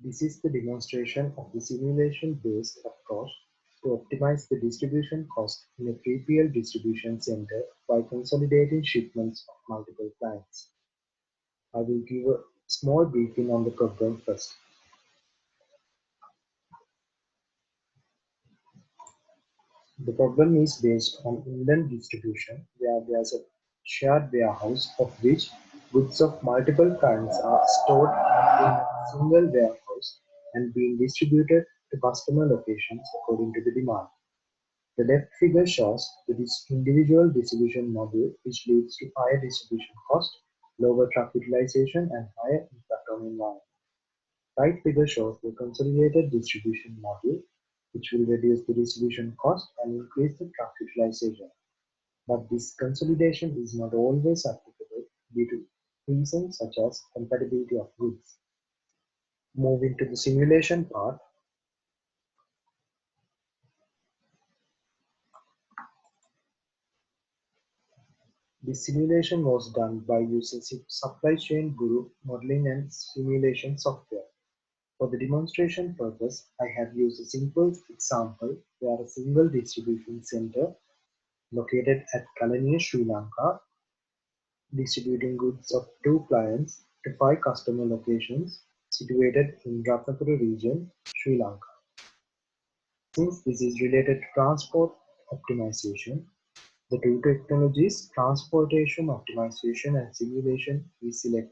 This is the demonstration of the simulation-based approach to optimize the distribution cost in a 3PL distribution center by consolidating shipments of multiple clients. I will give a small briefing on the problem first. The problem is based on inland distribution, where there's a shared warehouse of which goods of multiple kinds are stored in a single warehouse and being distributed to customer locations according to the demand. The left figure shows the individual distribution model, which leads to higher distribution cost, lower truck utilization, and higher impact on environment. Right figure shows the consolidated distribution model, which will reduce the distribution cost and increase the truck utilization. But this consolidation is not always applicable due to reasons such as compatibility of goods. Moving to the simulation part, this simulation was done by using supply chain guru modeling and simulation software. For the demonstration purpose, I have used a simple example where a single distribution center located at Kalaniya, Sri Lanka, distributing goods of 2 clients to 5 customer locations situated in Ratnapura region, Sri Lanka. Since this is related to transport optimization, the two technologies, transportation optimization and simulation, is selected.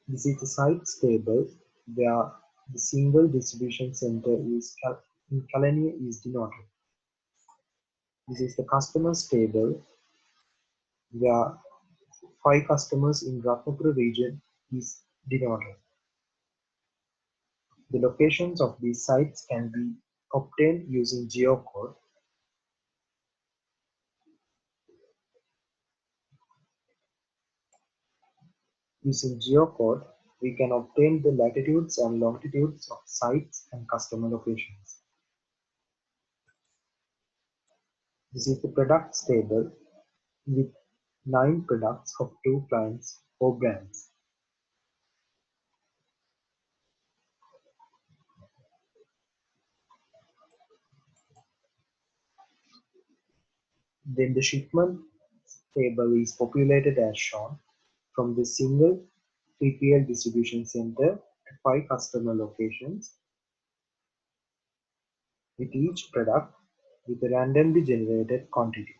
This is the sites table where the single distribution center is in Kalaniya is denoted. This is the customers table where 5 customers in Ratnapura region is denoted. The locations of these sites can be obtained using geocode. Using geocode, we can obtain the latitudes and longitudes of sites and customer locations. This is the products table with 9 products of 2 clients or brands. Then the shipment table is populated as shown from the single 3PL distribution center to 5 customer locations with each product with a randomly generated quantity.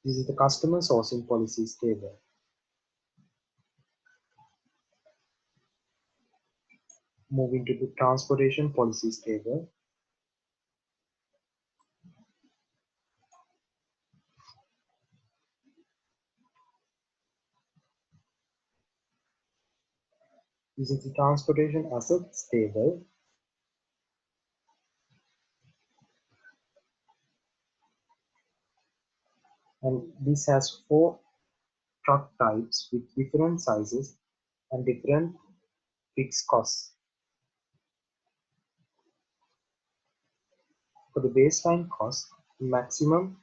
This is the customer sourcing policies table. Moving to the transportation policies table. This is the transportation assets table. And this has 4 truck types with different sizes and different fixed costs. For the baseline cost, the maximum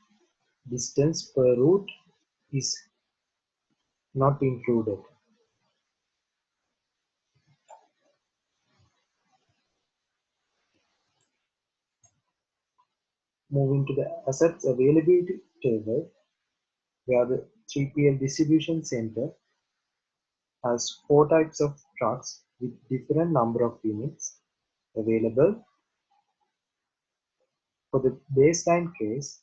distance per route is not included. Moving to the assets availability table, where the 3PL distribution center has 4 types of trucks with different number of units available. For the baseline case,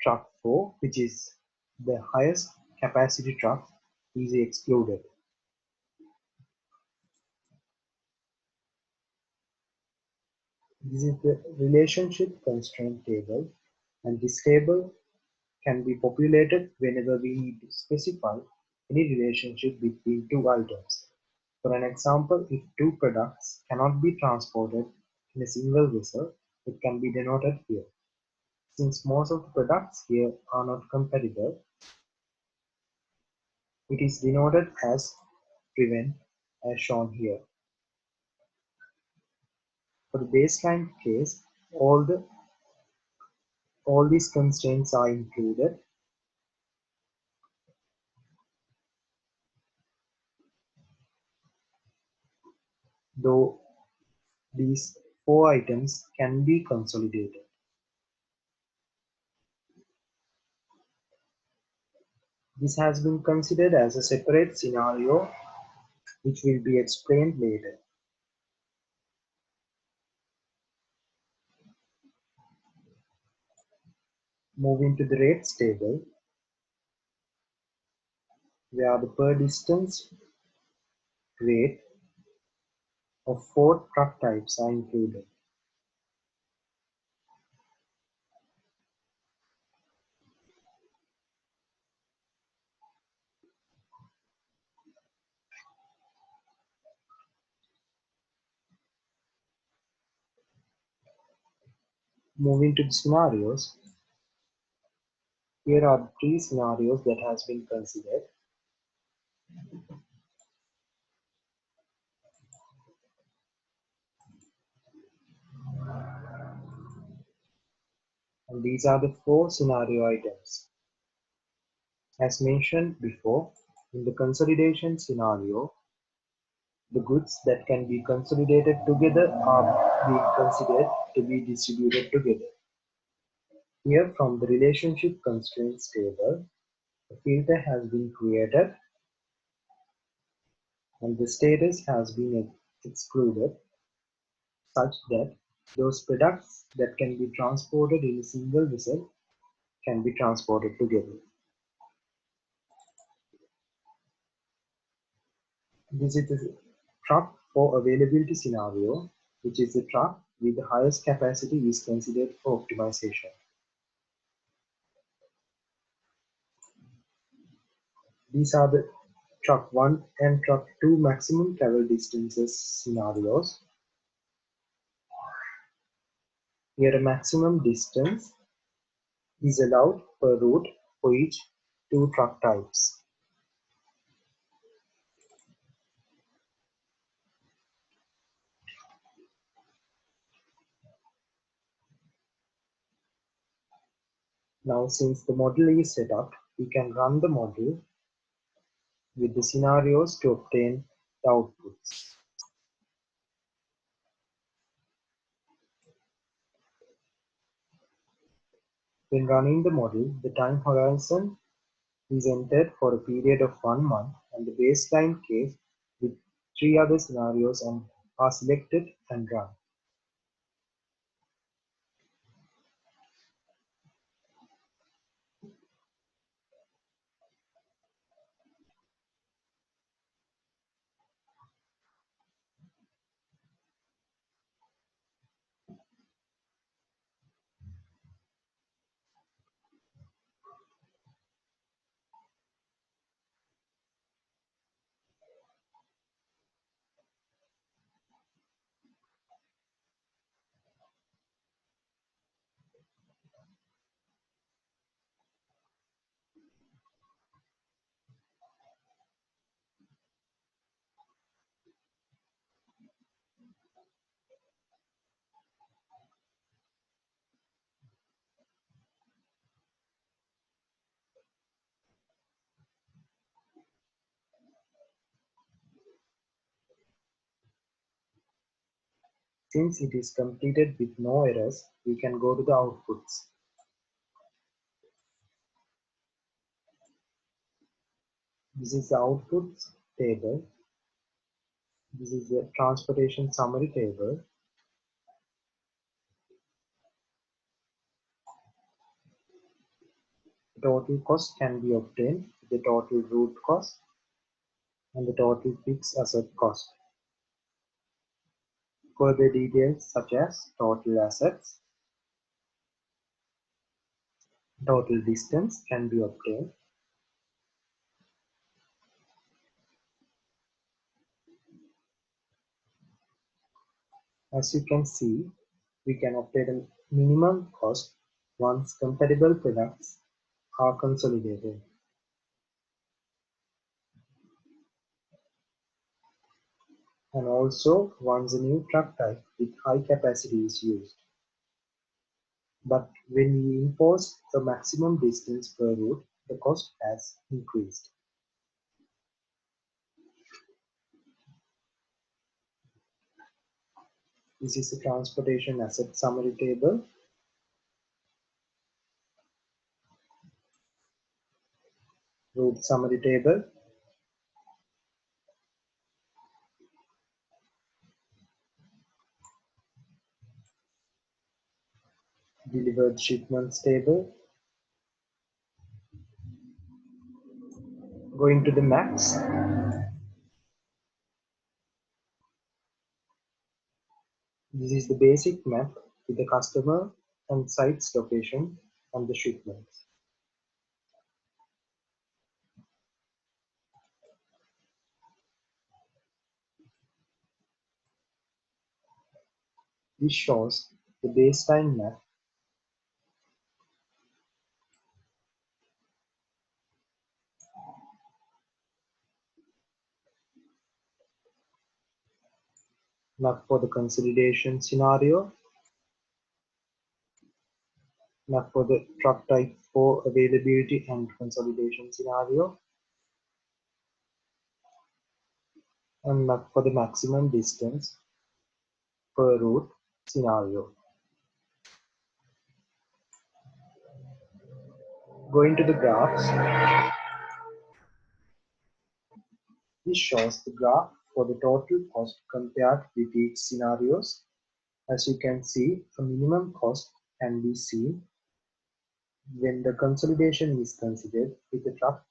truck 4, which is the highest capacity truck, is excluded. This is the relationship constraint table, and this table can be populated whenever we need to specify any relationship between 2 items. For an example, if 2 products cannot be transported in a single vessel, it can be denoted here. Since most of the products here are not compatible, it is denoted as prevent as shown here. For the baseline case, all these constraints are included. though these four items can be consolidated. This has been considered as a separate scenario which will be explained later. Moving to the rates table, where the per distance rate of four truck types are included. Moving to the scenarios, here are three scenarios that has been considered, and these are the four scenario items. As mentioned before, in the consolidation scenario, the goods that can be consolidated together are being considered to be distributed together. Here from the relationship constraints table, a filter has been created and the status has been excluded such that those products that can be transported in a single vessel can be transported together. This is the truck for availability scenario, which is the truck with the highest capacity is considered for optimization. These are the truck 1 and truck 2 maximum travel distances scenarios. Here a maximum distance is allowed per route for each two truck types. Now since the model is set up, we can run the model with the scenarios to obtain the outputs. When running the model, the time horizon is entered for a period of 1 month and the baseline case with three other scenarios are selected and run. Since it is completed with no errors, we can go to the outputs. This is the outputs table. This is the transportation summary table. The total cost can be obtained with the total route cost and the total fixed asset cost. Further details such as total assets, total distance can be obtained. As you can see, we can obtain a minimum cost once compatible products are consolidated. And also once a new truck type with high capacity is used. But when we impose the maximum distance per route, the cost has increased. This is the transportation asset summary table. Route summary table. Delivered shipments table. Going to the maps. This is the basic map with the customer and site's location and the shipments. This shows the baseline map, map for the consolidation scenario, map for the truck type for availability and consolidation scenario, and map for the maximum distance per route scenario. Going to the graphs, this shows the graph for the total cost compared with each scenarios. As you can see, a minimum cost can be seen when the consolidation is considered with a truck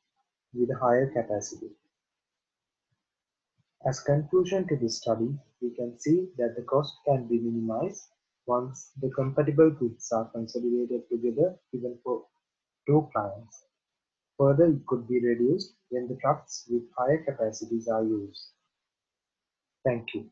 with a higher capacity. As conclusion to this study, we can see that the cost can be minimized once the compatible goods are consolidated together even for two clients. Further, it could be reduced when the trucks with higher capacities are used. Thank you.